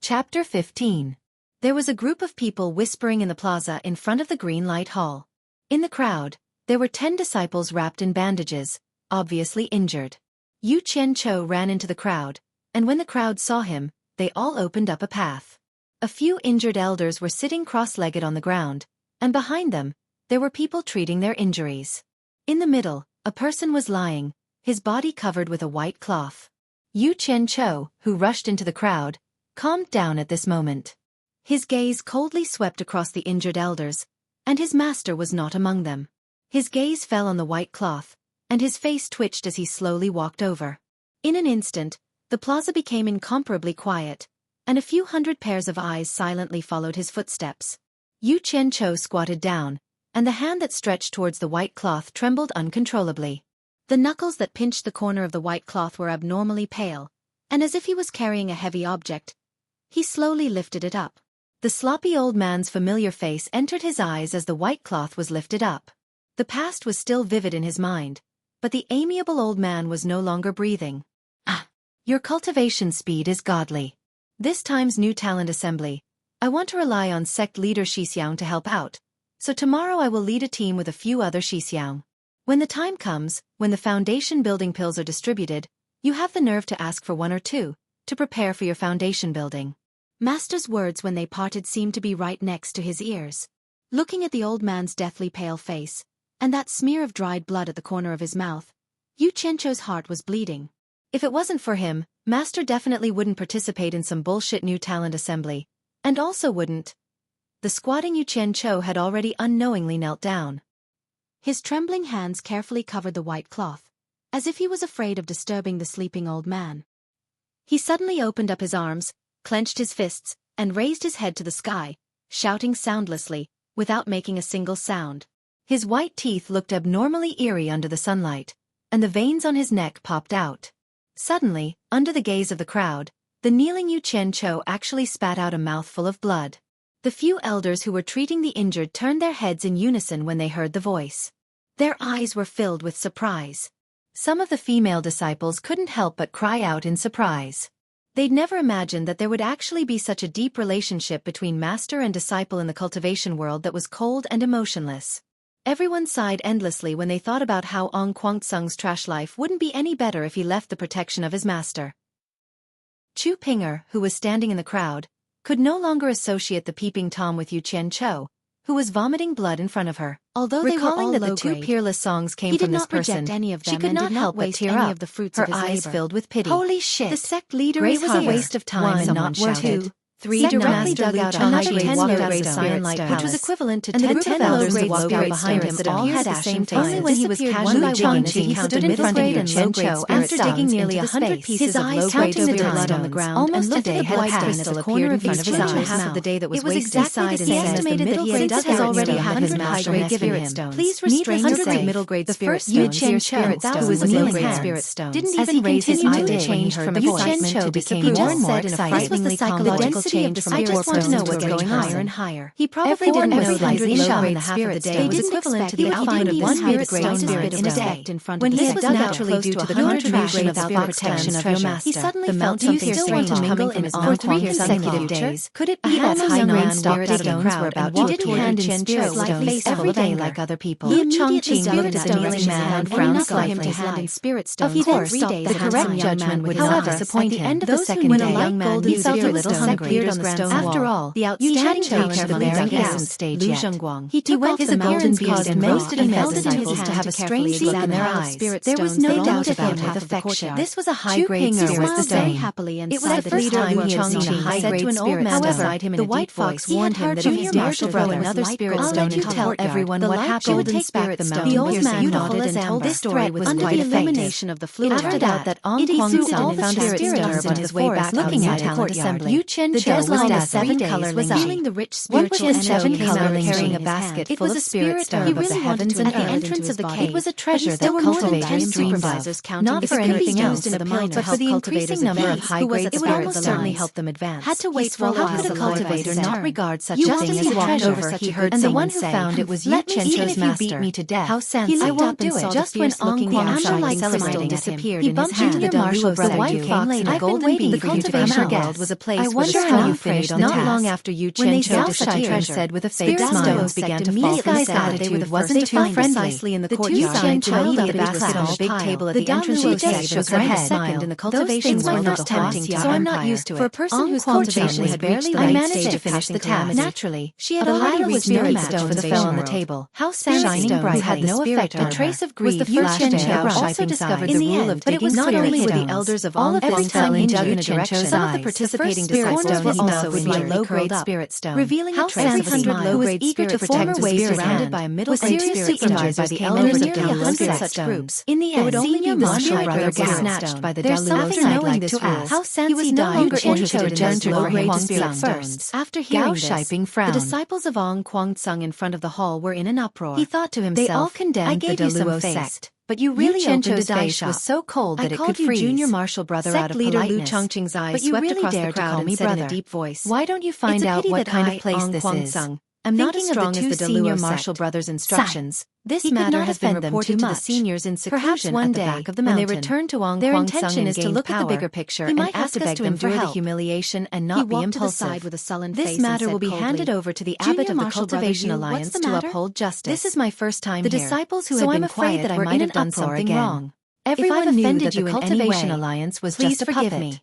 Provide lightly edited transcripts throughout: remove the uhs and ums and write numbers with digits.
Chapter 15. There was a group of people whispering in the plaza in front of the green light hall. In the crowd, there were 10 disciples wrapped in bandages, obviously injured. Yu Qianchou ran into the crowd, and when the crowd saw him, they all opened up a path. A few injured elders were sitting cross-legged on the ground, and behind them, there were people treating their injuries. In the middle, a person was lying, his body covered with a white cloth. Yu Qianchou, who rushed into the crowd, calmed down at this moment. His gaze coldly swept across the injured elders, and his master was not among them. His gaze fell on the white cloth, and his face twitched as he slowly walked over. In an instant, the plaza became incomparably quiet, and a few hundred pairs of eyes silently followed his footsteps. Yu Qianchou squatted down, and the hand that stretched towards the white cloth trembled uncontrollably. The knuckles that pinched the corner of the white cloth were abnormally pale, and as if he was carrying a heavy object, he slowly lifted it up. The sloppy old man's familiar face entered his eyes as the white cloth was lifted up. The past was still vivid in his mind, but the amiable old man was no longer breathing. "Ah, your cultivation speed is godly. This time's new talent assembly, I want to rely on sect leader Xixiang to help out, so tomorrow I will lead a team with a few other Xixiang. When the time comes, when the foundation building pills are distributed, you have the nerve to ask for one or two, to prepare for your foundation building." Master's words when they parted seemed to be right next to his ears. Looking at the old man's deathly pale face, and that smear of dried blood at the corner of his mouth, Yu Qianchou's heart was bleeding. If it wasn't for him, Master definitely wouldn't participate in some bullshit new talent assembly, and also wouldn't. The squatting Yu Qianchou had already unknowingly knelt down. His trembling hands carefully covered the white cloth, as if he was afraid of disturbing the sleeping old man. He suddenly opened up his arms, clenched his fists, and raised his head to the sky, shouting soundlessly, without making a single sound. His white teeth looked abnormally eerie under the sunlight, and the veins on his neck popped out. Suddenly, under the gaze of the crowd, the kneeling Yu Qianchou actually spat out a mouthful of blood. The few elders who were treating the injured turned their heads in unison when they heard the voice. Their eyes were filled with surprise. Some of the female disciples couldn't help but cry out in surprise. They'd never imagined that there would actually be such a deep relationship between master and disciple in the cultivation world that was cold and emotionless. Everyone sighed endlessly when they thought about how Ong Guangsung's trash life wouldn't be any better if he left the protection of his master. Chu Pinger, who was standing in the crowd, could no longer associate the peeping Tom with Yu Qianchou, who was vomiting blood in front of her. Although they were all that the two peerless songs came from this person, she could not help but tear up, her eyes filled with pity. Holy shit! The sect leader was a waste of time and not worth it. 3 directly dug out another 10 low-grade Cyanite Palace, which was equivalent to 10 elders that walked out behind him that all had the same time. Only when he was casually digging he stood in front of Yu Qianchou after digging nearly 100 pieces of low-grade spirit blood on the ground, almost a day had passed as the corner of his chin half of the day that was wasted aside and estimated that he had already had his high-grade spirit stones. Please restrain yourself. Middle-grade spirit stones. Yu Qianchou, who was kneeling spirit stone, didn't even raise his eyelid when he heard the voice. Yu Qianchou became more and more excited. This was the psychological change from I just want to know what's going higher and higher. He probably didn't know that his shot in the half of the day was equivalent to the output of one spirit in a day. When he had naturally due to the contribution of the protection of your master, he suddenly felt something strange coming from his mouth. For 3 consecutive days, could it be that high man stopped out of the crowd and walked toward Yu Qianchou's stones every day like other people? Yu Chongqing looked at the kneeling man and frowned slightly. Of course, the correct judgment would not disappoint him. Those who knew the young man knew that a little hungry. After all, the outstanding teacher the Bearing isn't stage yet. He took off his appearance caused most female disciples to have a strange look in their eyes. There was no doubt about his affection. This was a high-grade spirit stone. It was the first time he had seen a high-grade spirit stone. However, the White Fox warned him that if he dared to throw another spirit stone into tell everyone what happened. Golden spirit stone. The old man nodded and told this story was under the illumination of the fluid. After that Ong Guangsung found spirit stones on his way back looking at the courtyard. Yu Qianchou was at 7 color was feeling the rich spiritual energy carrying a basket full of spirit stone of the heavens and at the entrance of the cave. It was a treasure that cultivators dreamed of, not for anything else, but for the increasing number of high-grade spirits. It would almost certainly help them advance. Had to wait for a while. How could a cultivator not regard such a thing as a treasure? He heard, and the one who found it was Yu Qianchou's master. Beat me to death. How sensitive! I won't do it. Just when Ong Guangsung celebrating disappeared, he bumped into the marshal brother. The white fox came later. Golden bee. The cultivation world was a place where the how you finished the task. Not long after Yu Qianqiu disappeared, said with a fake smile, began to fall. This guy's attitude wasn't too friendly. In the courtyard, piled up the basket on a big table at the entrance of the cave shook her head. Second in the cultivation world of the Huang, so I'm not used to it. For a person whose cultivation had barely reached the right stage to finish the task. Naturally, she had already reached no match for the fell on the table. House shining bright had no effect on her. A trace of greed flashed in her. Also discovered the rule of digging not only were the elders of all fell into Yu Qianqiu's eyes. The participating disciples would also be a low-grade spirit stone, revealing a trace of a smile. Who was eager to protect the spirit surrounded by a middle-grade spirit supervised by the elders of nearly 100 such groups. In the end, would only be the spirit brother was snatched by the Daluo side like to ask. How Sansi no longer interested in low-grade spirit first. After hearing this, the disciples of Ong Guangcang in front of the hall were in an uproar. He thought to himself, they all condemned the Daluo sect. But you really opened a die shop. Was so cold that it could freeze. Junior martial brother out of politeness. Leader Lu Chongqing's eyes swept across the crowd and said in a deep voice, "Why don't you find out what kind of place this is? I'm not as strong as the senior martial brothers' instructions. This matter has been reported to the seniors in seclusion at the back of the mountain. When they return to Ong Guangcang, their intention is to look at the bigger picture and ask to beg them for the humiliation and not be impulsive. With a sullen face this matter will be handed over to the abbot of the Cultivation Alliance to uphold justice. This is my first time here. The disciples who had been quiet were in an uproar again. Everyone knew that the Cultivation Alliance was just a puppet.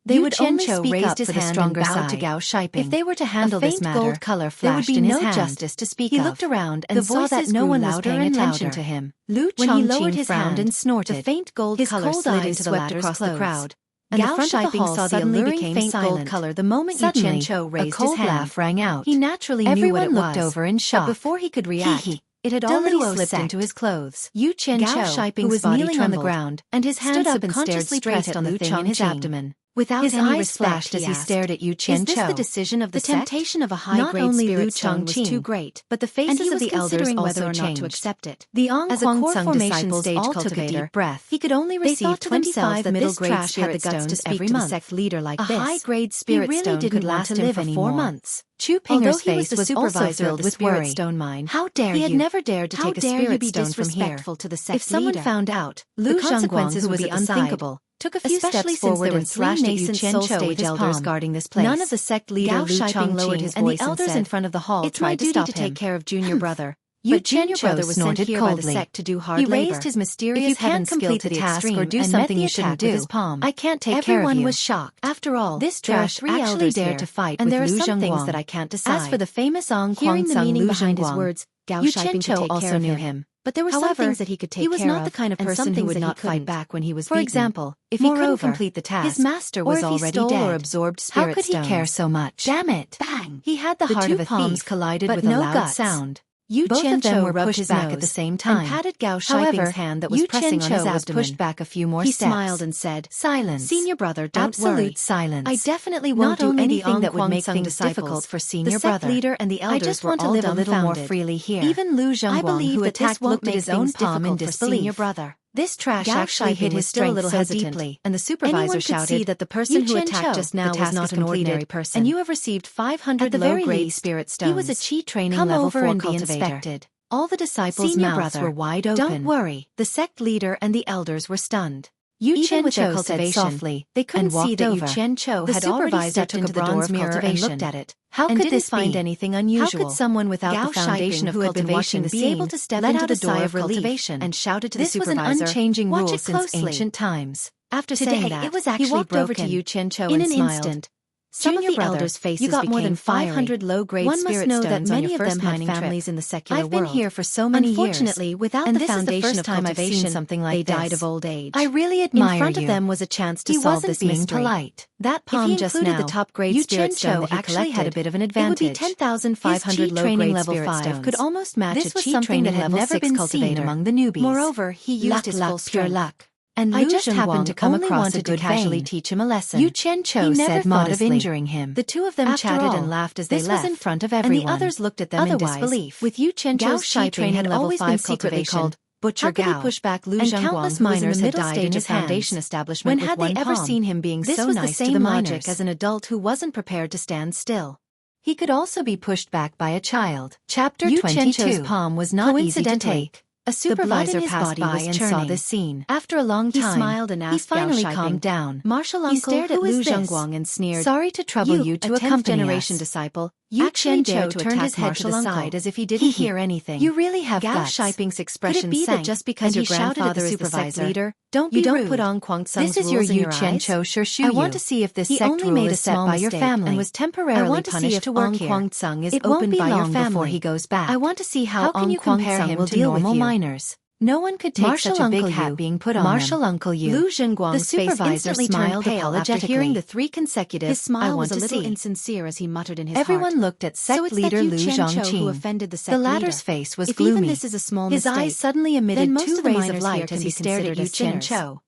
They would only speak up for the stronger side. To Gao Shiping. If they were to handle this matter, gold color flashed there would be no justice to speak of. He looked around and saw that no one was paying attention to him. Lu Chongqing frowned and snorted. The faint gold color slid into the latter's across the crowd. And the front of the hall saw the alluring faint gold color the moment Yu Qianqiu raised his hand. A cold laugh rang out. He naturally knew what it was. Everyone looked over in shock. But before he could react, it had already slipped into his clothes. Yu Qianqiu, who was kneeling on the ground, and his hand subconsciously pressed on the thing in his abdomen. Without his eyes flashed as he stared at Yu Qianqiu. Is this the decision of the temptation of a high-grade spirit stone was too great, but the faces of the elders whether or not to accept it. The Ong Guangcang disciples all took a deep breath. He could only receive 25 middle-grade spirit stones to speak to the sect leader like this. A high-grade spirit stone could last him for 4 months. Chu Pinger's face was also filled with worry. Stone mine. How dare you? He had never dared to take a spirit stone from here. To the sect if someone found out, the consequences would be unthinkable. Took a few steps forward and slashed at Yu Qianqiu with his elders guarding this place. None of the sect leader Lu Chongqing lowered his voice and the elders in front of the hall tried to stop him. It's my duty to take care of junior brother. Yu Qianqiu was sent here by the sect to do hard labor. He raised his mysterious heaven skill to the task or do something you shouldn't do. I can't take care of you. Everyone was shocked. After all, this trash actually dared to fight with Lu Zhenguang. And there are some things that I can't decide. As for the famous Ong Guangcang Lu Zhenguang, Yu Qianqiu also knew him. But there were some things that he could take care of. He was not the kind of person who would not fight back when he was beaten. For example, if he couldn't complete the task, his master was already dead. Or absorbed spirit stones. How could he care so much? Damn it! Bang! He had the heart of a thief. The two palms collided with a loud sound. Both of them were pushed back at the same time and patted Gao Shiping's hand that was pressing on his abdomen. Was pushed back a few more steps. He smiled and said, "Silence, senior brother. Don't worry. Absolute silence. I definitely won't do anything that would make things difficult for senior brother. The sect leader and the elders were all dumbfounded. I just want to live a little more freely here. Even Lu Zhenguang, who attacked, looked at his own palm in disbelief. Senior brother." This trash actually hit his strength so deeply, and the supervisor shouted, "See that the person who attacked just now was not an ordinary person, and you have received 500 low-grade spirit stones. He was a Qi training level 4 and be inspected." All the disciples' mouths were wide open. Don't worry. The sect leader and the elders were stunned. Yu Qianqiu said softly. They couldn't see that Yu Qianqiu had already stepped into the bronze mirror and looked at it. How could this find anything unusual? How could someone without the foundation of cultivation be able to step into the door of cultivation and shouted to the supervisor? This was an unchanging rule since ancient times. After saying that, he walked over to Yu Qianqiu and smiled. Some of the elders' faces became more than 500 low-grade spirit stones. One must know that many of them had families in the secular world. I've been here for so many years. Unfortunately, without the foundation of cultivation, something like this, they died of old age. I really admire you. In front of them was a chance to solve this mystery. He wasn't being polite. That palm just now, the top-grade spirit stone that he actually had a bit of an advantage. It would be 10,500 low-grade spirit stones. Could almost match a Qi training level 6 seen among the newbies. Moreover, he used his full strength. Pure luck. And I just happened to come across a good casually teach him a lesson. Yu Qianqiu said modestly, injuring him. The two of them chatted and laughed as they left. This was in front of everyone, and the others looked at them in disbelief. With Yu Qianqiu's Qi training had always been secretly called Butcher Gao. How could he push back Lu Zhenguang, and countless miners had died in his foundation establishment. When had they ever seen him being so nice to the miners? As an adult who wasn't prepared to stand still. He could also be pushed back by a child. Chapter 22. Yu Qianqiu's palm was not easy to take. A supervisor passed by and saw this scene. After a long time, he smiled and asked, he finally calmed down. Martial uncle, he stared at Lu Zhongguang and sneered, "Sorry to trouble you to accompany generation disciple." Yu Qianzhou turned his head to the side as if he didn't hear anything. You really have Gao Shiping's expression sank. Could it be that just because your grandfather is the sect leader, you don't put on Huang Tsung's rules in your eyes? I want to see if this sect rule is set by your family and was temporarily punished to work here. Huang Tsung is opened by your family before he goes back. I want to see how Huang Tsung will deal with minors. No one could take such a big hat being put on Martial Uncle Yu. Lu Zhongguang's face instantly turned pale after hearing the three consecutive, his smile was a little insincere as he muttered in his heart. Everyone looked at sect leader Lu Zhongqing, who offended the sect leader. The latter's face was gloomy. If even this is a small mistake, his eyes suddenly emitted two rays of light as he stared at Yu Qianzhou.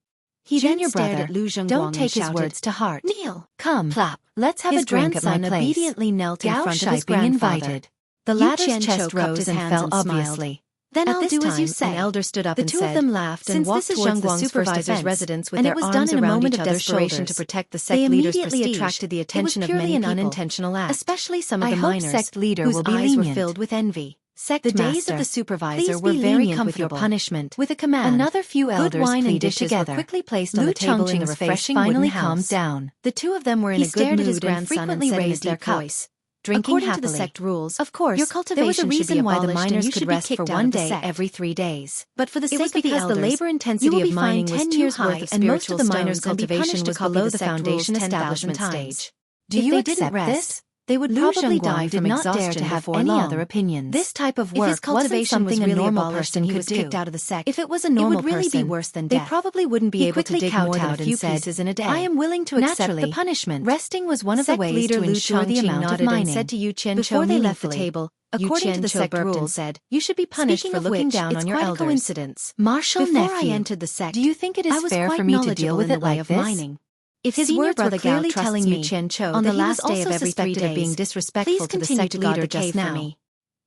He then stared at Lu Zhongguang. Don't take his words to heart. Kneel. Come. Clap. Let's have a drink at my place. Obediently knelt in front of his grandfather. The latter's chest rose and fell obviously. Then I'll do as you say. An elder stood up and said, the two of them laughed and walked towards the supervisor's residence with their arms around each other's shoulders. To protect the sect leader's prestige. They immediately attracted the attention of many people. It was purely an unintentional act. Especially some of the minors, sect leader whose eyes were filled with envy. The days of the supervisor were very comfortable. Punishment. With a command, another few elders pleaded together. Quickly placed on the table in the refreshing finally calmed down. The two of them were in a good mood and frequently raised their cups. Drinking happily. According to the sect rules, of course, your cultivation there was a reason why the miners could rest for 1 day every 3 days. But for the sake of the elders, the labor intensity of mining was 10 years worth of and most of the miners' cultivation was below the foundation establishment stage. Do you accept this? They would probably die from exhaustion before any other opinions. This type of work wasn't something a normal person could do. Kicked out of the sect. If it was a normal person, it would really be worse than death. They probably wouldn't be able to dig more than a few pieces in a day. I am willing to accept the punishment. Resting was one of the ways to ensure the amount of mining. Said to Yu Qianzhou before they left the table. According to the sect rules, said, you should be punished for looking down on your elders. Coincidence. Martial nephew, before I entered the sect, do you think it is fair for me to deal with it like this? If his words were clearly telling Yu Qianzhou on the last day of every 3 days, being disrespectful to the sect leader just now.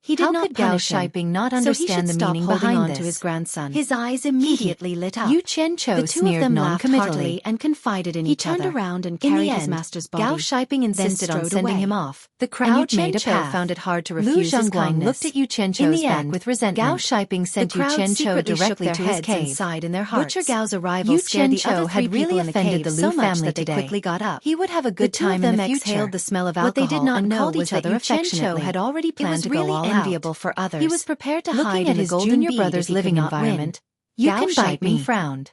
He did not punish Gao Shiping not understand the meaning behind this. To his grandson. His eyes immediately lit up. Yu Qianzhou sneered non-committally and confided in each other. He turned around and carried his master's body. Gao Shiping insisted on sending him off. The crowd made a path. Found it hard to refuse his kindness. Looked at Yu Qianzhou's back with resentment. Gao Shiping sent Yu Qianzhou directly to his cave. Inside in their hearts. Butcher Gao's arrival scared the other 3 people in the cave so much that they quickly got up. He would have a good time in the future. Exhaled the smell of alcohol. What they did not know was that Yu Qianzhou had already planned to go all enviable for others. He was prepared to hide in his junior brother's living environment. You can bite me. Frowned.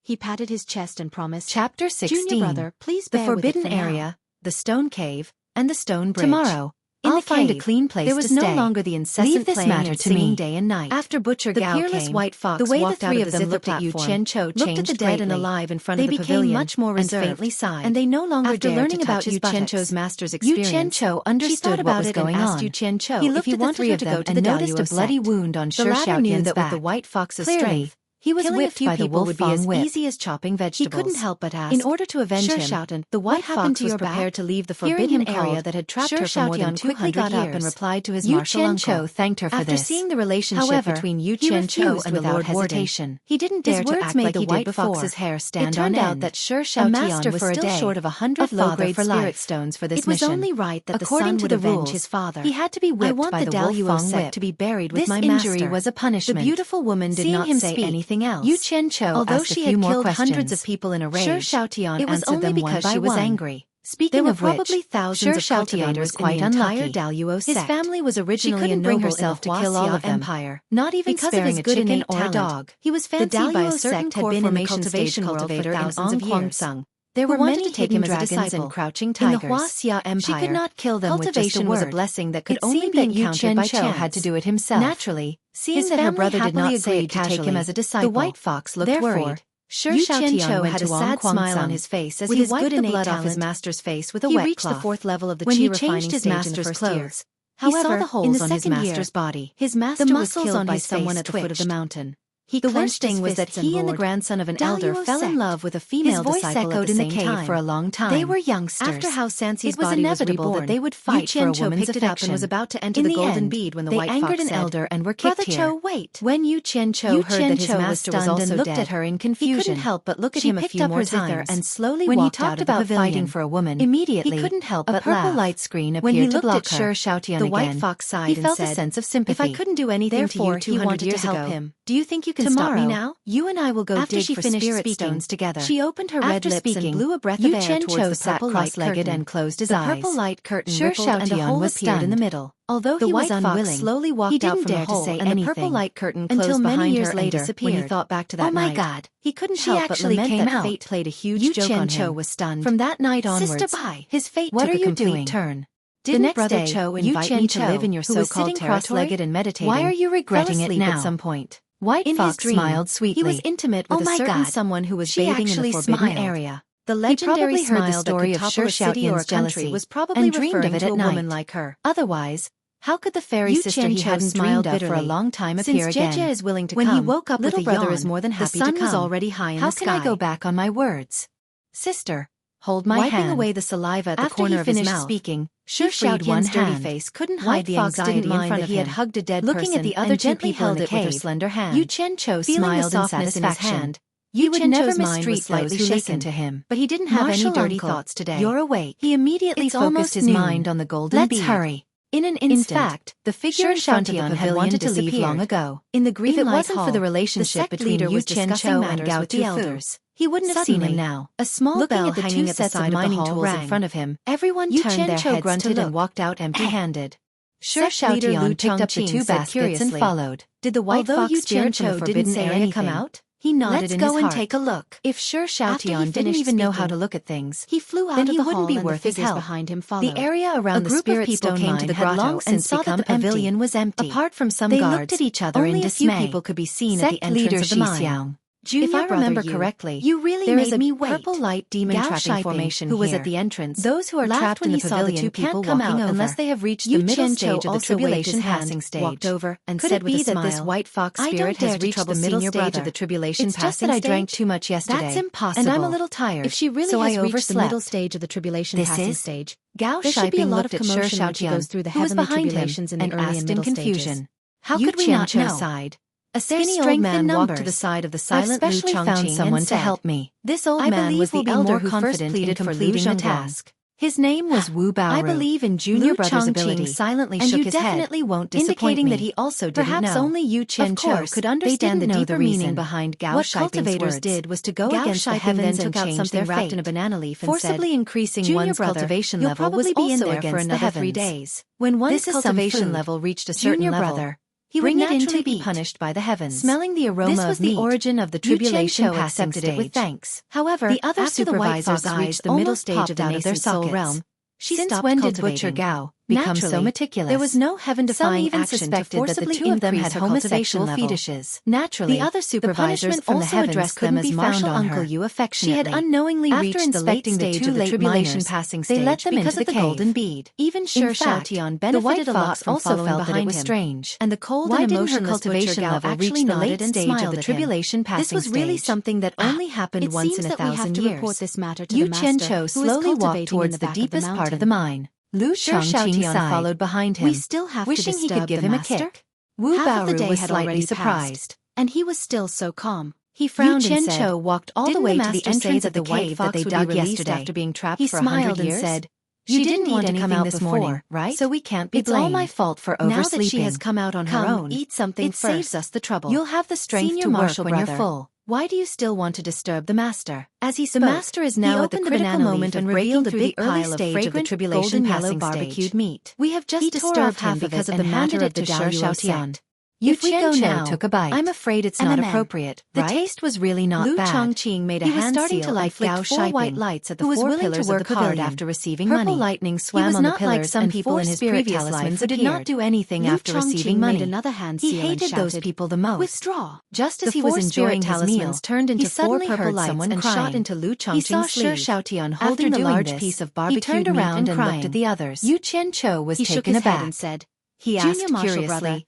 He patted his chest and promised. Chapter 16. Junior brother, please bear with it for now. The forbidden area, the stone cave, and the stone bridge. Tomorrow, I'll find a clean place to stay. There was no longer the incessant playing and singing day and night. After Butcher Gao came, the peerless white fox the way the 3 of them looked at Yu Qianzhou looked at the dead and alive in front of the pavilion, much more reserved, and faintly sighed. And they no longer dared to touch Yu Qianzhou's master's experience. Yu Qianzhou understood what was going on. He looked at the 3 of them and noticed a bloody wound on Xueqi's back. With the white fox's strength, he was whipped by the wolf would be as easy as chopping vegetables. He couldn't help but ask. In order to avenge him, the white fox was prepared to leave the forbidden area that had trapped her for more than 200 years. And replied to his martial uncle. Thanked her for this. After seeing the relationship between Yu Qianzhou and without hesitation, he didn't dare to act like the white fox's hair stand on end. It turned out that Xueqi was still short of 100 low-grade spirit stones for this mission. It was only right that the son would avenge his father. He had to be whipped by the wolf sect to be buried with my master. This injury was a punishment. The beautiful woman did not say anything else. Yu Qianzhou, although she had killed hundreds of people in a rage, it was only because she was angry. Speaking of which, thousands of cultivators quite unlucky. His family was originally a noble herself to kill all of them, not even sparing a chicken or a dog. He was fancied by a certain core formation stage cultivator in Hong. There were many hidden dragons and crouching tigers. In the Huaxia Empire, she could not kill them with just a word. Was a blessing that could only be encountered by chance. Had to do it himself. Naturally, seeing that her brother did not say to take him as a disciple, the white fox looked worried. Yu Qianzhou had a sad smile on his face as he wiped the blood off his master's face with a wet cloth. He reached the 4th level of the Qi refining stage in the first year. However, in the holes on his master's body, his master was killed by someone at the foot of the mountain. The worst thing was that he and the grandson of an elder fell in love with a female disciple at the same time. For a long time. They were youngsters. After how Sansi's body was reborn, that they would fight for a woman's affection. And was about to enter the golden bead when the white fox angered an elder and were kicked here. Brother Cho, wait. When Yu Qianqiu heard that his master was also dead, looked at her in confusion. He couldn't help but look at him a few more times. And slowly when he talked about fighting for a woman, immediately he couldn't help but laugh. A purple light screen appeared to block her. The white fox sighed and said, he felt a sense of sympathy. If I couldn't do anything to you 200 years ago, do you think you can stop me now? You and I will go dig for spirit stones together. She opened her red lips and blew a breath of air towards the purple cross-legged and closed his eyes. The purple light curtain rippled and a hole appeared in the middle. Although he was unwilling, slowly walked out from the hole and the purple light curtain closed behind her and disappeared. When he thought back to that night, oh my God, he couldn't help but lament that fate played a huge joke on him. Yu Qianqiu was stunned. From that night onwards, his fate took a complete turn. Didn't Brother Cho invite me to live in your so-called territory? Cross-legged and meditating. Why are you regretting it now? At some point. White Fox smiled sweetly. He was intimate with a certain someone who was bathing in the forbidden area. The legendary smile that could topple a city or a country was probably referring to a woman like her. Otherwise, how could the fairy sister he hadn't dreamed of for a long time appear again? Since Jeje is willing to come, when he woke up with a brother is more than happy to come. The sun was already high in the sky. How can I go back on my words? Sister, hold my hand. Wiping away the saliva at the corner of his mouth, speaking, Xiaotian's dirty face couldn't hide the anxiety in front of him. He had hugged a dead person. Looking at the other two people in the cave, with her slender hand, Yu Qianqiu smiled in satisfaction. He would never mistreat those who listened to him. But he didn't have any dirty thoughts today. You're awake. He immediately focused his mind on the golden bead. Let's hurry. In an instant, in fact, the figure in front of the pavilion had wanted to leave long ago. In the green light hall, if it wasn't for the relationship between Yu Qianqiu and Gao Tufu, he wouldn't have seen him now. A small bell hanging at the side of the hall rang in front of him. Everyone turned their heads grunted and walked out empty-handed. Xiaotian picked up the two baskets and followed. Did the white fox spirit from the forbidden area come out? He nodded in his heart. Let's go and take a look. If Xiaotian didn't even know how to look at things, he flew out of the hall and the figures behind him followed. The area around the spirit stone came to the grotto and saw that the pavilion was empty. Apart from some guards, they looked at each other in dismay. Only a few people could be seen at the entrance of the mine. If I remember correctly, there is a purple light demon trapping formation who was at the entrance. Those who are trapped in the pavilion can't come out unless they have reached the middle stage of the tribulation passing stage. Walked over and said with a smile, "Could it be that this white fox spirit has reached the middle stage of the tribulation passing stage? It's just that I drank too much yesterday. That's impossible. And I'm a little tired. If she really has reached the middle stage of the tribulation passing stage, Gao Shiping looked at Xiaotian, who was behind him, and asked in confusion, "How could we not know?" A skinny old man walked to the side of the silent Lu Changqing found someone to help me. This old man was the elder who first pleaded in completing the task. His name was Wu Baoru. I believe in Junior Brother's ability, silently shook his head, definitely won't disappoint indicating that he also didn't know. Perhaps only Yu Qianqiu could understand the deeper meaning behind Gao Shiping's words. What cultivators did was to go against the heavens and took out something wrapped in a banana leaf and forcibly increasing one's cultivation level was also against the heavens. 3 days. When one's cultivation level reached a certain level, he would naturally be punished by the heavens. Smelling the aroma of meat, this was the origin of the tribulation passing stage. It with thanks. However, the other supervisors reached the middle stage of the nascent soul realm. Since when did Butcher Gao become so meticulous? There was no heaven-defying action to forcibly increase them had homosexual fetishes. Naturally, the other supervisors from the heavens couldn't be found on Uncle Yu affectionately. She had unknowingly reached the late stage of the tribulation passing stage. They let them into the golden bead. Even Xiaotian benefited a lot from also felt that it was strange. And the cold and emotionless cultivation level reached the late stage of the tribulation passing stage. This was really something that only happened once in 1,000 years. Yu Qianqiu slowly walked towards the deepest part of the mine. Lu Changqing followed behind him, we still have wishing he could give him a kick. Wu Baoru was slightly surprised, and he was still so calm. He frowned and said, walked all the way to the entrance of the cave that they dug yesterday after being trapped for 100 years. He smiled and said, "She didn't want to come out this morning, right? So we can't be blamed. It's all my fault for oversleeping. Now that she has come out on her own, eat something first. It saves us the trouble. You'll have the strength to work when you're full. Why do you still want to disturb the master?" As he spoke, the master is now at the critical moment of breaking through the early stage of the tribulation passing barbecued meat. We have just disturbed him because of the matter of the Xiaotian. If we go now, took a bite. I'm afraid it's not appropriate, right? The taste was really not bad. Lu Changqing made a hand seal and flicked 4 white lights at the 4 pillars of the card after receiving money. Purple lightning swam on the pillars and people in his previous life who did not do anything after receiving money. He hated those people the most. Withdraw. Just as he was enjoying his meal, turned into 4 purple lights and shot into Lu Changqing's sleeve. He saw Xiaotian holding the large piece of barbecued meat and looked at the others. Yu Qianqiu was taken aback and said, he asked curiously,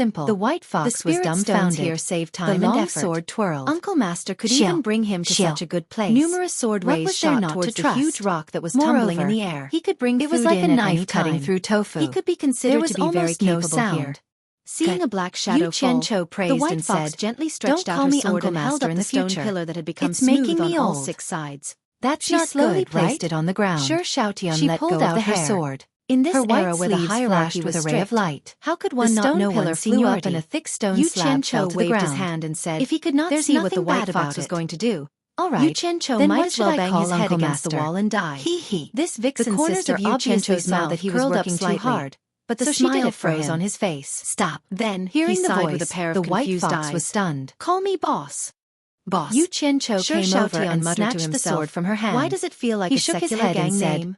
simple. The white fox was dumbfounded. Here saved time the long and effort. sword twirled. Uncle Master could Shill. even bring him to Shill. such a good place. Numerous sword What rays was there shot not towards to the trust? huge rock that was Moreover, tumbling in the air. He could bring It food was like in a at knife any cutting time. through tofu. He could be There considered was to be very almost no capable sound. here. Seeing Good. a black shadow Yu Chen fall, Cho the praised white and fox said, gently stretched "Don't out call her me sword Uncle and held Master up in the the stone future. pillar that had become It's smooth making on me all old." 6 sides. That's She not slowly good, placed right? it on the ground. Sure, Xiaotian She let pulled go out of her hair. sword. In this Her white era where the sleeves hierarchy flashed was with a a ray ray of light, How could the one not stone know pillar one's flew up seniority? and a thick stone Yu slab Chen fell Cho to the waved his ground. hand and said, If he could not "There's see what nothing the white bad about fox was it." going to do, All Yu right, Chen Cho then might what as should well I bang call his head Uncle against the Master? wall and die. Hee. This The vixen corners sister of Yu Chen obviously Cho's saw mouth that he was curled up working too slightly, hard, but the so she did smile it for froze him. on his face. Stop. Then, Hearing he the sighed voice, with a pair of the white confused fox eyes. was stunned. "Call me boss." Yu Chen Cho Sure, came over Xiaotian and muttered to snatched the himself. sword from her hand. Why does it feel like He a shook his secular head gang and said, name?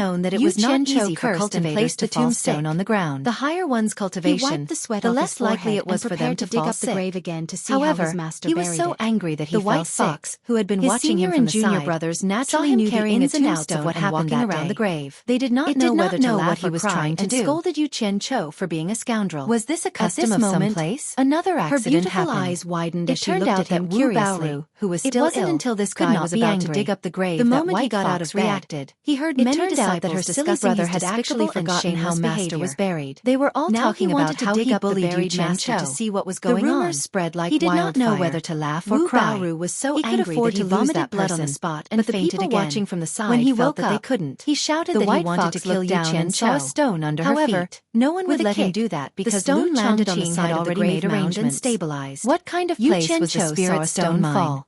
known that it was not easy for cultivators to fall sick. On the ground. The higher one's cultivation, He wiped the sweat the off less his likely it was forehead for them and to prepared to dig fall up the sick. grave again to see However, how his master he was buried so it. angry that he The fell White sick. Fox, who had been His watching him senior from and the junior side, brothers saw naturally him knew the carrying ins a and outs of tombstone what and happened walking that around day. the grave. They did not It know did not whether to know laugh what he or was cry trying to and do. scolded Yu Qianqiu for being a scoundrel. Was this a At custom this of some moment, place? another Her accident beautiful happened. eyes widened It as she turned looked out at him that Wu curiously. Baoru, who was It still wasn't ill, until this could guy not was be about angry. to dig up the grave The that moment he White got out Fox of bed, reacted. he heard It many turned out that disciples her silly discussing brother his had actually despicable and forgotten how shameless Master behavior. was buried. They were all Now talking he about wanted to how dig he up the bullied Yu buried master Qianqiu. to see what was going The on. rumors spread like He did not know wildfire. whether to laugh or Wu cry. Baoru was so He could angry afford that he to lose vomited that blood on the person, spot and but the fainted people again. watching from the side When he felt woke that they up, couldn't. he shouted The that he White wanted Fox to kill looked Yu down and saw a Qianqiu. stone under her However, feet. no one would With a let him kick, do that because the stone Lu landed on the Changqing side had of the already grave made mound and arrangements. stabilized. What kind of Yu place was the Qianqiu saw spirit a stone stone mine? fall.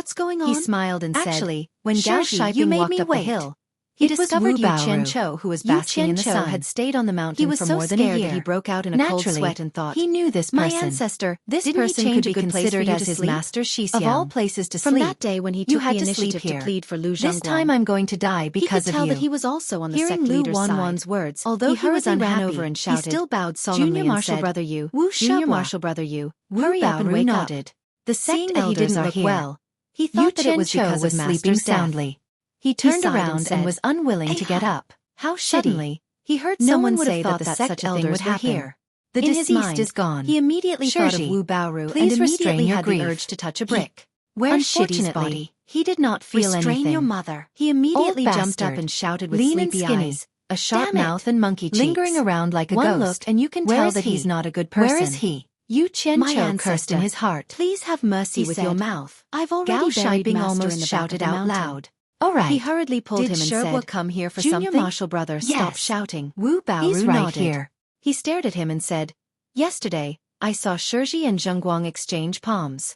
What's going on? He smiled and said, Actually, when Xueqi, Gao you Shiping made walked me up wait. the hill, he It was discovered Wu Yu Chen Baoru. Cho, who was Yu basking in the Chen Cho sun. had stayed on the mountain He was for so more than a scared year. that he broke out in a cold Naturally, sweat and thought, he knew this my person. ancestor, This didn't person he change could be a good place for considered you as to his sleep? master Xixiang. Of all places to From sleep, that day when he you took had the to sleep initiative here. to plead for Lu Zhongguang. This time I'm going to die because he could of tell you. that he was also on the Hearing sect Lu leader's side. Wanwan's words, Although he was hurriedly ran unhappy, over and he shouted, still bowed solemnly Junior and Marshal said, Brother Yu, Wu Junior Shabwa. Marshal Brother Yu, Wu hurry up and Baoru wake up. nodded. The Seeing sect that he elders didn't are look here. well, he Yu thought that it Chen was Cho because was of sleeping master's death. soundly. He He turned sighed around and said, and was unwilling to get "Eha, up. how shitty." Suddenly, he heard No someone one would have say thought that the that sect such a thing elders would were happen. here. The In his deceased mind, is gone. he immediately thought of Xueqi, Wu Baoru please and restrain immediately your had grief. the urge to touch a brick. Where's Shitty's Unfortunately, body? he did not feel Restrain anything. your mother. He immediately Old jumped up bastard. and shouted with Lean and sleepy skinny, eyes, a sharp Damn it. mouth and monkey cheeks. Lingering around like a One ghost. look and you can Where tell is that he's he? not a good person. Where is he? Yu Chen My Cho ancestor. cursed in his heart. Please have mercy He with said, your mouth. I've already Gao buried Shiping master almost in the shouted back of the out mountain. loud. All right. He hurriedly pulled Did him and Sherwa said, come here for Junior something? Marshal Brother, Yes. stop shouting. Wu Baoru He's right nodded. here. He stared at him and said, Yesterday, I saw Xueqi and Zhongguang exchange palms.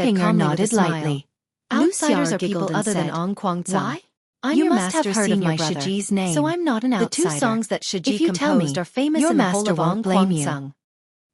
Pinger nodded lightly. Outsiders Lu are people giggled and other than said, Ong Kwangtsang. "Why? I'm You your must have master heard of senior my brother, Shiji's name, so I'm not an The outsider. 2 songs that Shiji If you tell composed me, are famous your in the whole master of Ong won't blame you." Kwangtsang.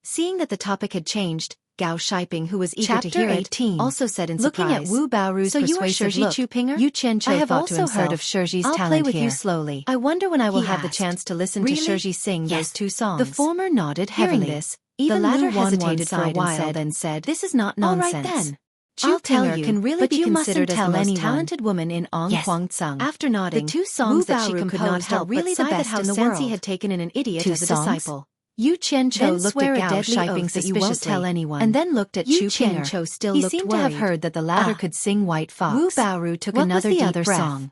Seeing that the topic had changed, Gao Shiping, who was eager Chapter to hear 18. it, also said in Looking surprise, at Wu Baoru's "So you are persuasive Shiji look, Chupinger?" Yu Qianqiu I have thought to also heard himself, of Shiji's "I'll talent play with here. you slowly." I wonder when I will He have the asked. chance to listen Really? to Shiji sing Yes. those 2 songs. The former nodded Hearing heavily. this, Even the latter Lu Wanwan hesitated for a sighed and while, said, then said, "This is not "All nonsense. right then. I'll tell Pinger you, can really but be you considered mustn't as tell the most anyone." talented woman in Ong Yes. Kwangtsang. After nodding, The 2 songs that she Wu Baoru could composed not are help really but the sigh that best how in the Sansi world. had taken in an idiot 2 as a songs? disciple. Yu Qianqiu Then looked swear at a Gao deadly Shiping oath that you won't suspiciously, tell anyone, and then looked at Yu Chu Pinger. Qianqiu still He looked seemed worried. to have heard that the latter could sing White Fox. Wu Baoru took What another was the deep other breath. song?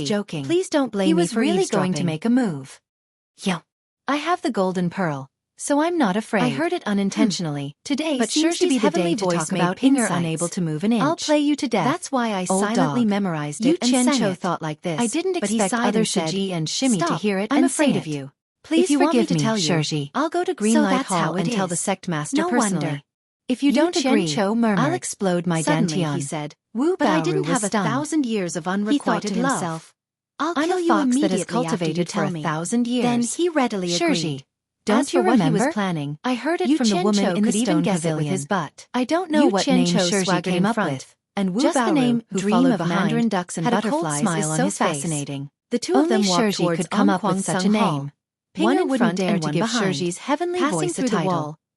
was joking. Please don't blame He me was for really going to eavesdropping. make a move. Yeah. I have the golden pearl, so I'm not afraid. I heard it unintentionally. Today But seems to Xueqi's be the heavenly day to voice talk made about Pinger insights. unable to move an inch. I'll play you to death. That's why I Old silently dog. memorized Yu it and Chen sang Cho it. thought like this, I didn't but he expect sighed other and said, Xueqi and Shimmy to "Stop, hear it I'm and afraid sing of it. you. Please If you want me forgive to me, tell you, Xueqi. I'll go to So Greenlight that's Hall how it and tell the is. sect master No personally. wonder. If you Yu don't Chen agree, Cho murmured. I'll explode my Suddenly dantian. he said, Wu but I Baoru didn't was have stunned. 1,000 years of He thought unrequited to love. himself, I'll I'm kill a you fox that immediately is cultivated after you for tell me. 1,000 years. Then he readily Xueqi, agreed. don't As for you what he remember? was planning, I heard it Yu from the Chen woman Cho in the could even stone guess it with pavilion. his butt. I don't know Yu what Chen name Cho Xueqi swaggered came in up front, with, and Wu just the Baoru, name who Dream followed of behind, Mandarin ducks and had a cold butterflies smile is on so his face. fascinating. The two Only of them walked Xueqi towards could come up with Ongkwang such a Sung name. Hall, one Pinger in wouldn't front dare and to one give behind. Xueqi's heavenly Passing voice a through the title. wall,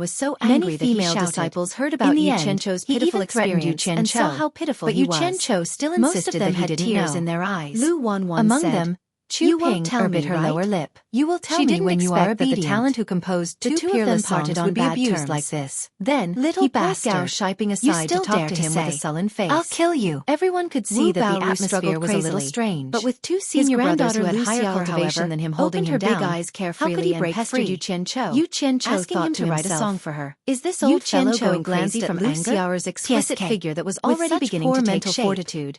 was so angry that female he shouted. Disciples heard about Yu Qianzhou's pitiful experience and saw how pitiful he was. But Yu Qianzhou still Most insisted of them that he had didn't tears know. in their eyes. Lu Wanwan Among said, them, "You Chu won't tell bit me, her right? lower lip. You will tell She me didn't when you expect are that the obedient." talent who composed The two two of them peerless parted songs on would be bad abused terms. like this. Then, Little he bastard, Gao shiping you aside still to talk dare to to him with a say, sullen face. "I'll kill you." Everyone could see Wu that the Baoru atmosphere struggled was a little crazily. strange. But with two His senior brothers who granddaughter had higher Lucia, cultivation however, than him holding opened him her down, big eyes carefreely how could he and break pestered free? Yu Qianzhou. Yu Qianzhou asking thought him to write a himself, song for her. "Is this Yu old fellow Qianzhou going glanced crazy at from anger?" Lucia's exquisite PSK. figure that was With already such beginning poor to take mental shape. fortitude,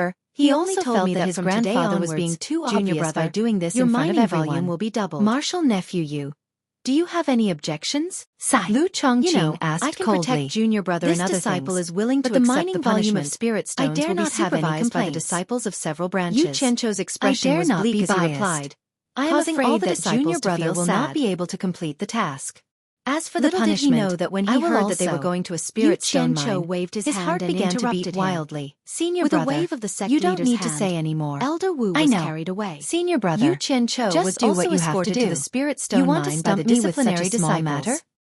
However, he only told me that his grandfather was being too obvious by doing this in front of everyone. Volume will be doubled. Marshal nephew you. Do you have any objections? Lu Chongqing asked I can coldly. Protect junior brother and other disciple things, is willing to accept the mining volume of spirit stones will be supervised by the disciples of several branches. Yu Qianzhou's expression was bleak as he replied. I am afraid that junior brother will not be able to complete the task. As for the punishment, did he know that when he heard that they were going to a spirit stone mine, waved his hand and began to beat wildly. Senior brother, with a wave of the sect leader's hand, you don't need to say anymore. Elder Wu was carried away. Senior brother, Yu Qianzhou was also escorted to the spirit stone mine by the disciplinary disciples.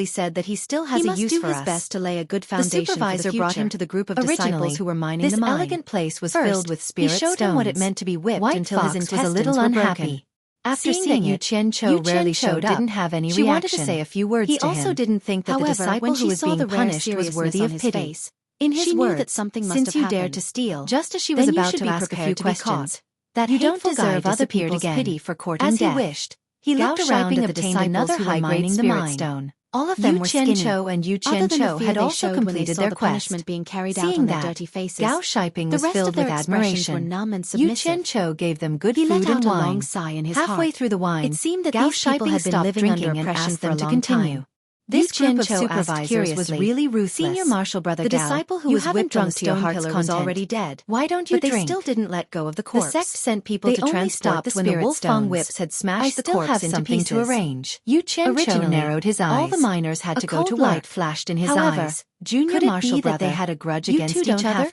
probably said that he still has a use for us. He must do his best to lay a good foundation for the future. The supervisor brought him to the group of disciples who were mining the mine. This elegant place was filled with spirit stones. He showed him what it meant to be whipped until his intestines was a little unhappy. After seeing that Yu Qianqiu rarely showed up, didn't have any reaction. She wanted to say a few words to him. He also didn't think that the disciple who was being punished was worthy of pity. In his words, that something must since you dared to steal, just as she was about to ask a few questions, that you don't deserve other people's pity for courting death. As he wished, he looked around at the disciples who were mining the mine. All of them were skinny. And Yu Qianqiu had also completed their quest. Seeing that, Gao Shiping was filled with admiration. Yu Qianqiu gave them good food and wine. Halfway through the wine, it seemed that these people had been living under oppression for a long time. This group of supervisors was really ruthless. Senior Marshal Brother Gao, the disciple who was whipped on the stone pillar was already dead. Why don't you drink? But they still didn't let go of the corpse. The sect sent people to transport the spirit when the Wolfang whips had smashed the corpse into pieces. To arrange. Yu Qianqiu narrowed his eyes. All the miners had to go to work. Light flashed in his eyes. Junior Marshal Brother, they had a grudge against each other?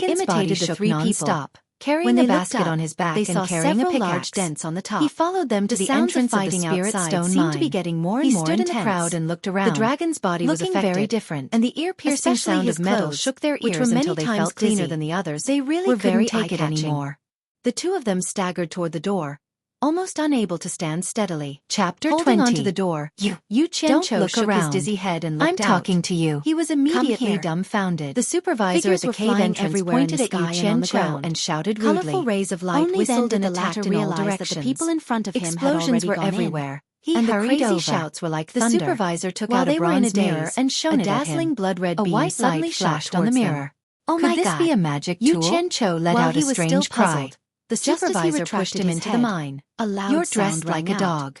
dragon's body imitated the shook three people, non-stop, carrying When a they looked basket up, on his back they and saw carrying a several pickaxe. large dents on the top. He followed them to The the sounds of entrance of the fighting spirit outside stone seemed to be mine. getting more and He more stood in the intense. crowd and looked around. The dragon's body was looking affected, very different, and the ear-piercing especially sound his of metal clothes, shook their which ears were many until they times felt cleaner dizzy. than the others. They really were couldn't very take it eye-catching. anymore. The two of them staggered toward the door, almost unable to stand steadily. Chapter Holding 20. onto the door, Yu Qianqiu Don't shook look his around. dizzy head and looked I'm out. talking to you. He was immediately here. dumbfounded. The supervisor Figures at the were cave flying entrance everywhere pointed in the at Yu sky and on the Qianqiu ground. and shouted rudely. Colorful rays of light Only whistled then and did the attacked latter in all realize directions. that the people in front of him had Explosions already were gone everywhere. He And the hurried crazy over. shouts were like The thunder. supervisor took While out they a were in a bronze mirror daze, and shone a it at dazzling him. blood-red A beam white suddenly light flashed flashed on the towards them. mirror. Oh Could my this God. be a magic Yu tool? Qianqiu let While out he a was strange still cry. puzzled, the Just as he supervisor retracted pushed him his into the head, mine. A loud You're sound dressed like rang a out. dog.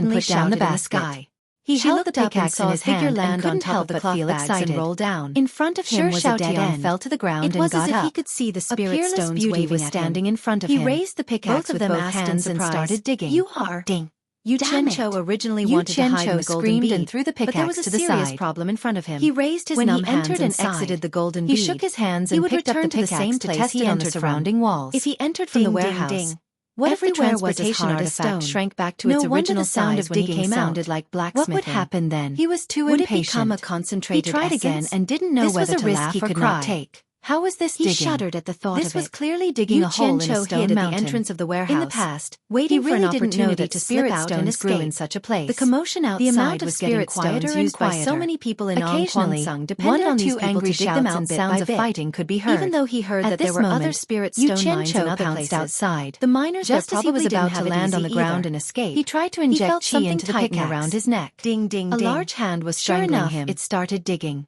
suddenly put down the shouted in basket. sky. He She held looked the up and pickaxe saw in a his figure hand land and on couldn't top help of the but cloth feel bags excited. and roll down. In front of him was a dead Xueqi end. fell to the ground It and was got as if up. he could see the A spirit peerless stones beauty waving was at standing him. in front of He him. raised the pickaxe Both of with them both asked in hands and surprise, started digging. "You are Ding. Yu Damn Qianqiu it. originally Yu wanted to hide in the Qianqiu golden screamed bead, and threw the but there pickaxe was a to the serious side. problem in front of him. He raised his When numb he hands entered and and sighed. exited the golden He bead, shook his hands he and would picked up return the to the pickaxe same to place test he it on the entered from. surrounding walls. If he entered from the Ding, ding, warehouse, ding. what if the Everywhere was transportation as hard as artifact stone. shrank back to No its wonder original the sound size of when he digging came out? sounded like blacksmithing. What would happen then? He was too Would impatient. it become a concentrated He tried again essence? and didn't know This whether was a to risk laugh he or could cry. not take. How was this He digging? shuddered at the thought This of was it. clearly digging Yu a hole in a Qianqiu stone hid at the mountain. entrance of the warehouse. In the past, Waiting he for an really didn't know opportunity that to spirit slip out and stones grew in escape. such a place. The commotion outside The amount of was getting spirit quieter stones and used by so quieter. many people in Occasionally, Sung one depended or on two these people angry to dig them shouts out and bit sounds by of bit. fighting could be heard. Even though he heard At that this there were moment, other spirit Yu stone mines in Qianqiu other pounced places outside. The miners Just as he was about to land on the ground and and escape, he tried to he inject felt chi something into the tighten pickaxe around his neck. Ding, ding, A ding. large hand was Sure strangling enough, him. it started digging.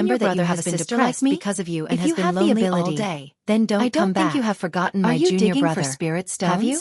remember that you brother have has been been depressed depressed because of you and If has you been have the lonely all ability, day. then don't I come don't think back. you have forgotten Are my you junior digging brother. for spirit stones? Have you?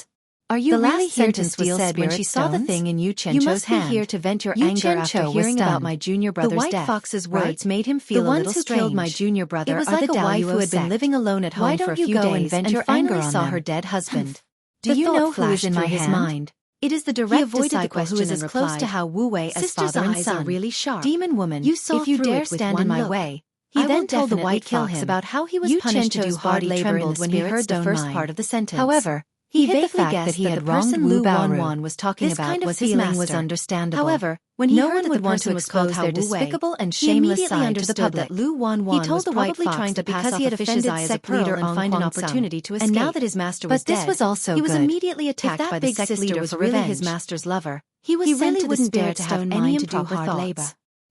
Are you The really last here to sentence steal was said when spirit she saw the stones? thing in Yu You Chencho's must be hand. here to vent your Yu anger after Chencho was hearing about stunned. my junior The brother's White death. Fox's right? words made him feel The a ones little who strange. killed my junior brother It was are like the a Dao wife who who had had been been living alone at Why home for don't a you few go and days vent and your anger finally on saw them? her dead husband. Do you know who is flashed in through my his hand? mind? It is the He direct avoided the disciple who question is as and close to replied, How Wu Wei as Sister's father and eyes son. are really sharp. Demon woman, You saw if you through dare it with stand one in my look. way, He I then will tell the definitely White kill Fox him. about how he was Yu punished to do Chencho's hard body labor in trembled the when he spirit heard the stone first mine. part of the sentence. However, He vaguely vaguely guessed guessed that he that had the wronged person Wu Lu Baoru. Wanwan was talking This about kind of was his feeling master. was understandable. However, when he No heard one that would the want person to was expose called How their Wu Wei, despicable and he shameless immediately side to the understood public. that Lu Wanwan He told was the White probably Fox trying to that pass because off he had a fish's offended eye as a sect pearl leader and Ong find an Kwang Sung, opportunity to escape. and now that his master was But this dead, was also he was good. immediately If attacked that by the big sect sister leader was for really revenge. his master's lover, He was he sent really to the wouldn't dare spirit to have stone any mine to do improper hard thoughts. labor.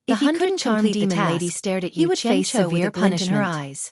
The If he couldn't hundred-charmed complete the demon task, lady stared at he Yu would face Chencho with severe a glint in her punishment. eyes.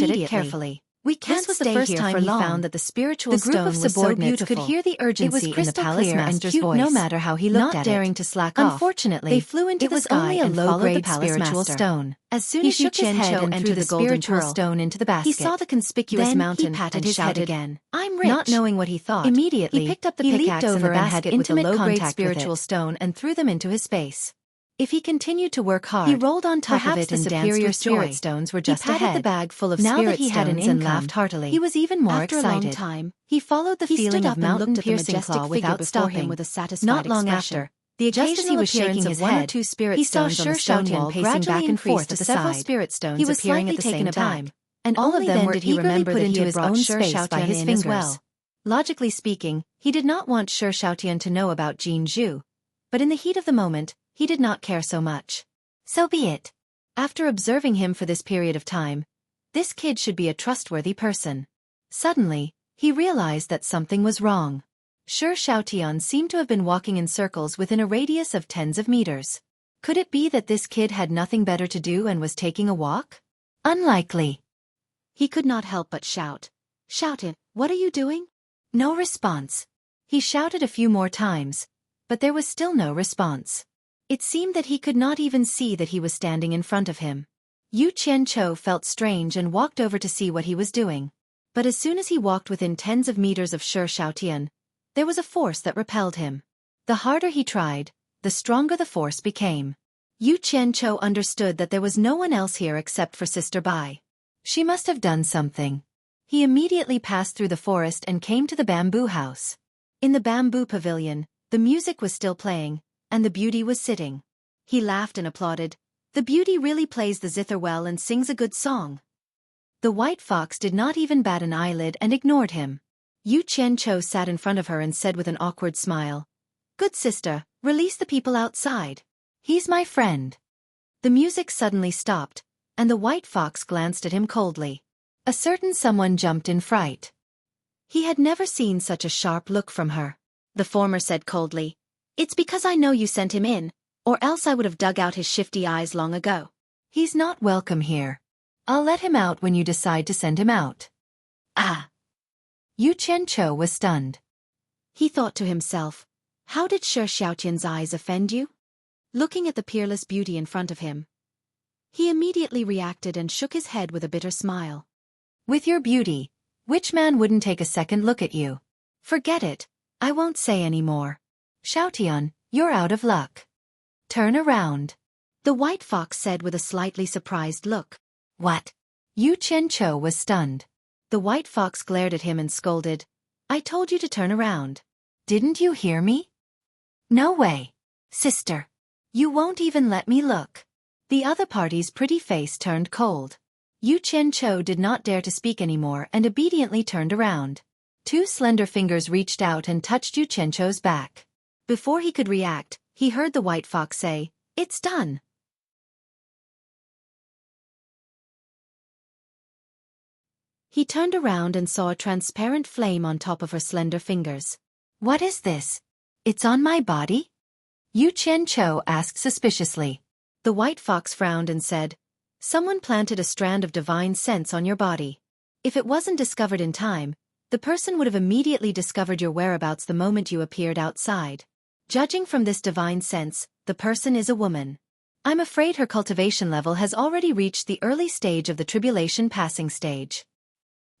looked at it immediately. carefully. We can't This was stay the first here time for he long. found that the spiritual The group stone of was so subordinates beautiful. could hear the urgency in the crystal palace clear and master's cute voice. no matter how he looked Not at daring it. to slack off. Unfortunately, They flew into it the was sky only a and followed the low-grade palace spiritual master. stone. As soon He as shook his Xueqi's head head and and threw threw the the golden spiritual pearl. stone into the basket. He saw the conspicuous Then mountain he patted and his shouted head again. "I'm rich!" Not knowing what he thought. Immediately, He picked up the he pickaxe leaped over and the and had basket with the intimate low-grade contact spiritual with it. stone and threw them into his face. If he continued to work hard, He rolled on top of perhaps it the and danced superior with spirit joy. stones were He just patted ahead. the bag full of Now spirit that he had an stones and income, laughed heartily. he was even more After excited. a long time, he followed the He feeling stood of up and looked at the mountain-piercing majestic claw figure without before stopping. him with a satisfied Not long expression. after, the Just as he occasional was shaking appearance his of one or head, two spirit he saw stones on the stone Xueqi wall pacing gradually back and increased forth to at the several side. spirit stones He was appearing slightly at the taken same aback, time, and only only then then were did he eagerly remember put that he into had his brought own space space by his in as fingers. well. Logically speaking, he did not want Xueqi to know about Jin Zhu, but in the heat of the moment, he did not care so much. So be it. After observing him for this period of time, This kid should be a trustworthy person. Suddenly, he realized that something was wrong. Xiaotian seemed to have been walking in circles within a radius of tens of meters. Could it be that this kid had nothing better to do and was taking a walk? Unlikely. He could not help but shout. Shout it, what are you doing? No response. He shouted a few more times, but there was still no response. It seemed that he could not even see that he was standing in front of him. Yu Qianqiu felt strange and walked over to see what he was doing. But as soon as he walked within tens of meters of Xiaotian, there was a force that repelled him. The harder he tried, the stronger the force became. Yu Qianqiu understood that there was no one else here except for Sister Bai. She must have done something. He immediately passed through the forest and came to the bamboo house. In the bamboo pavilion, the music was still playing, and the beauty was sitting. He laughed and applauded. The beauty really plays the zither well and sings a good song. The white fox did not even bat an eyelid and ignored him. Yu Qianqiu sat in front of her and said with an awkward smile, "Good sister, release the people outside. He's my friend." The music suddenly stopped, and the white fox glanced at him coldly. A certain someone jumped in fright. He had never seen such a sharp look from her. The former said coldly, "It's because I know you sent him in, or else I would have dug out his shifty eyes long ago. He's not welcome here. I'll let him out when you decide to send him out." Ah! Yu Qianqiu was stunned. He thought to himself, how did Xiaotian's eyes offend you? Looking at the peerless beauty in front of him, he immediately reacted and shook his head with a bitter smile. With your beauty, which man wouldn't take a second look at you? Forget it, I won't say any more. Xiaotian, you're out of luck. Turn around. The white fox said with a slightly surprised look. What? Yu Qianqiu was stunned. The white fox glared at him and scolded, "I told you to turn around. Didn't you hear me? No way. Sister. You won't even let me look." The other party's pretty face turned cold. Yu Qianqiu did not dare to speak anymore and obediently turned around. Two slender fingers reached out and touched Yu Qianqiu's back. Before he could react, he heard the white fox say, "It's done." He turned around and saw a transparent flame on top of her slender fingers. "What is this? It's on my body?" Yu Qianqiu asked suspiciously. The white fox frowned and said, "Someone planted a strand of divine sense on your body. If it wasn't discovered in time, the person would have immediately discovered your whereabouts the moment you appeared outside. Judging from this divine sense, the person is a woman. I'm afraid her cultivation level has already reached the early stage of the tribulation passing stage."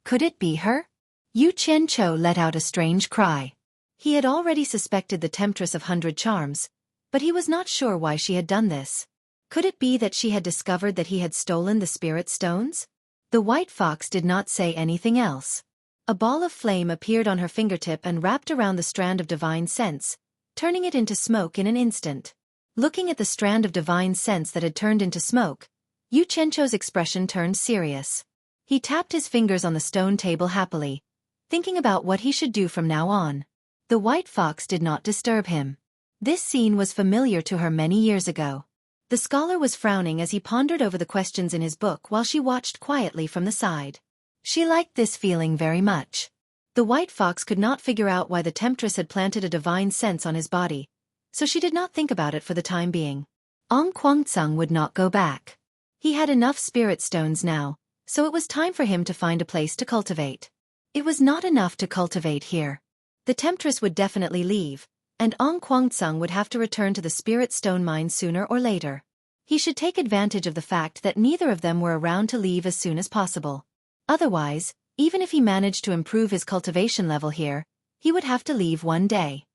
Could it be her? Yu Qianqiu let out a strange cry. He had already suspected the Temptress of 100 Charms, but he was not sure why she had done this. Could it be that she had discovered that he had stolen the spirit stones? The white fox did not say anything else. A ball of flame appeared on her fingertip and wrapped around the strand of divine sense, turning it into smoke in an instant. Looking at the strand of divine sense that had turned into smoke, Yu Qianqiu's expression turned serious. He tapped his fingers on the stone table happily, thinking about what he should do from now on. The white fox did not disturb him. This scene was familiar to her many years ago. The scholar was frowning as he pondered over the questions in his book while she watched quietly from the side. She liked this feeling very much. The white fox could not figure out why the temptress had planted a divine sense on his body, so she did not think about it for the time being. Ong Guangceng would not go back. He had enough spirit stones now, so it was time for him to find a place to cultivate. It was not enough to cultivate here. The temptress would definitely leave, and Ong Guangceng would have to return to the spirit stone mine sooner or later. He should take advantage of the fact that neither of them were around to leave as soon as possible. Otherwise, even if he managed to improve his cultivation level here, he would have to leave one day.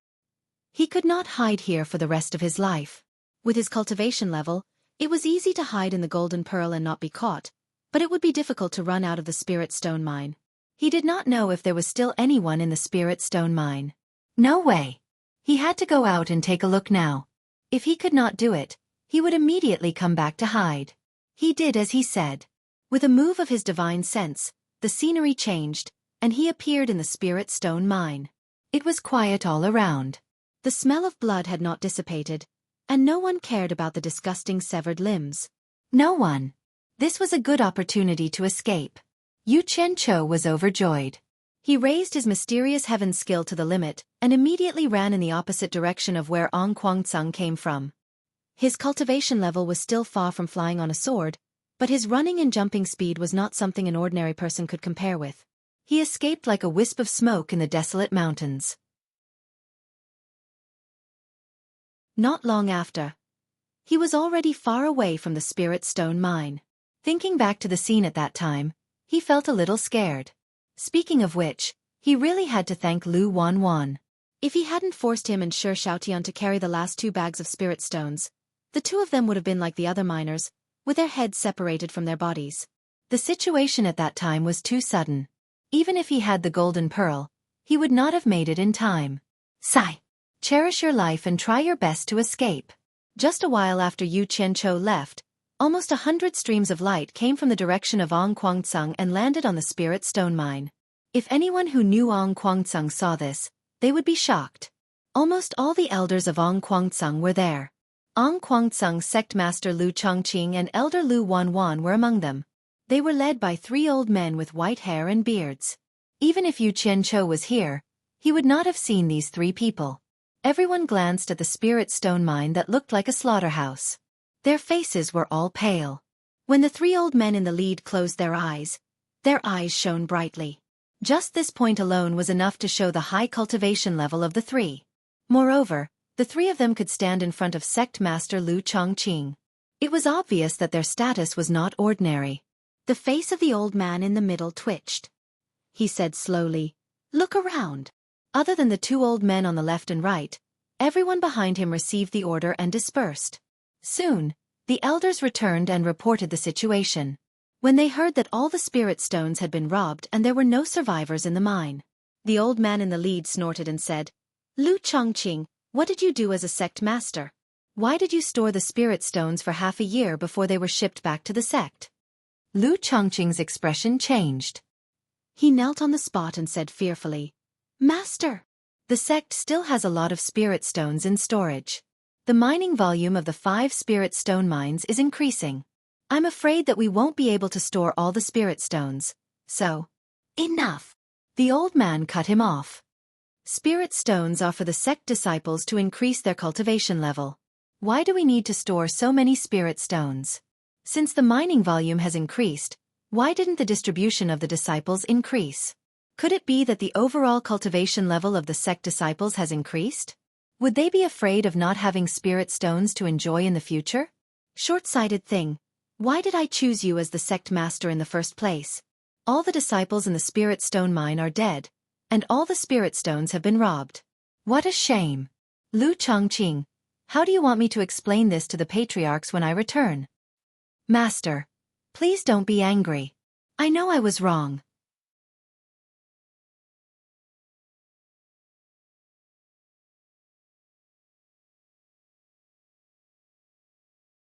He could not hide here for the rest of his life. With his cultivation level, it was easy to hide in the Golden Pearl and not be caught, but it would be difficult to run out of the spirit stone mine. He did not know if there was still anyone in the spirit stone mine. No way. He had to go out and take a look now. If he could not do it, he would immediately come back to hide. He did as he said. With a move of his divine sense, the scenery changed, and he appeared in the spirit stone mine. It was quiet all around. The smell of blood had not dissipated, and no one cared about the disgusting severed limbs. No one. This was a good opportunity to escape. Yu Qianqiu was overjoyed. He raised his mysterious heaven skill to the limit and immediately ran in the opposite direction of where Ong Guangceng came from. His cultivation level was still far from flying on a sword, but his running and jumping speed was not something an ordinary person could compare with. He escaped like a wisp of smoke in the desolate mountains. Not long after, he was already far away from the Spirit Stone mine. Thinking back to the scene at that time, he felt a little scared. Speaking of which, he really had to thank Lu Wanwan. If he hadn't forced him and Xiaotian to carry the last 2 bags of spirit stones, the 2 of them would have been like the other miners, with their heads separated from their bodies. The situation at that time was too sudden. Even if he had the golden pearl, he would not have made it in time. Sigh. Cherish your life and try your best to escape. Just a while after Yu Qianqiu left, almost 100 streams of light came from the direction of Ong Guangceng and landed on the Spirit Stone mine. If anyone who knew Ong Guangceng saw this, they would be shocked. Almost all the elders of Ong Guangceng were there. Ong Guangceng's sect master Lu Chongqing and elder Lu Wanwan were among them. They were led by 3 old men with white hair and beards. Even if Yu Qianqiu was here, he would not have seen these 3 people. Everyone glanced at the Spirit Stone mine that looked like a slaughterhouse. Their faces were all pale. When the 3 old men in the lead closed their eyes shone brightly. Just this point alone was enough to show the high cultivation level of the 3. Moreover, the 3 of them could stand in front of sect master Lu Chongqing. It was obvious that their status was not ordinary. The face of the old man in the middle twitched. He said slowly, "Look around." Other than the 2 old men on the left and right, everyone behind him received the order and dispersed. Soon, the elders returned and reported the situation. When they heard that all the spirit stones had been robbed and there were no survivors in the mine, the old man in the lead snorted and said, "Lu Chongqing, what did you do as a sect master? Why did you store the spirit stones for half a year before they were shipped back to the sect?" Lu Chongqing's expression changed. He knelt on the spot and said fearfully, "Master, the sect still has a lot of spirit stones in storage. The mining volume of the 5 spirit stone mines is increasing. I'm afraid that we won't be able to store all the spirit stones, so..." "Enough!" The old man cut him off. "Spirit stones are for the sect disciples to increase their cultivation level. Why do we need to store so many spirit stones? Since the mining volume has increased, why didn't the distribution of the disciples increase? Could it be that the overall cultivation level of the sect disciples has increased? Would they be afraid of not having spirit stones to enjoy in the future? Short-sighted thing. Why did I choose you as the sect master in the first place? All the disciples in the spirit stone mine are dead, and all the spirit stones have been robbed. What a shame. Lu Chongqing, how do you want me to explain this to the patriarchs when I return?" "Master, please don't be angry. I know I was wrong.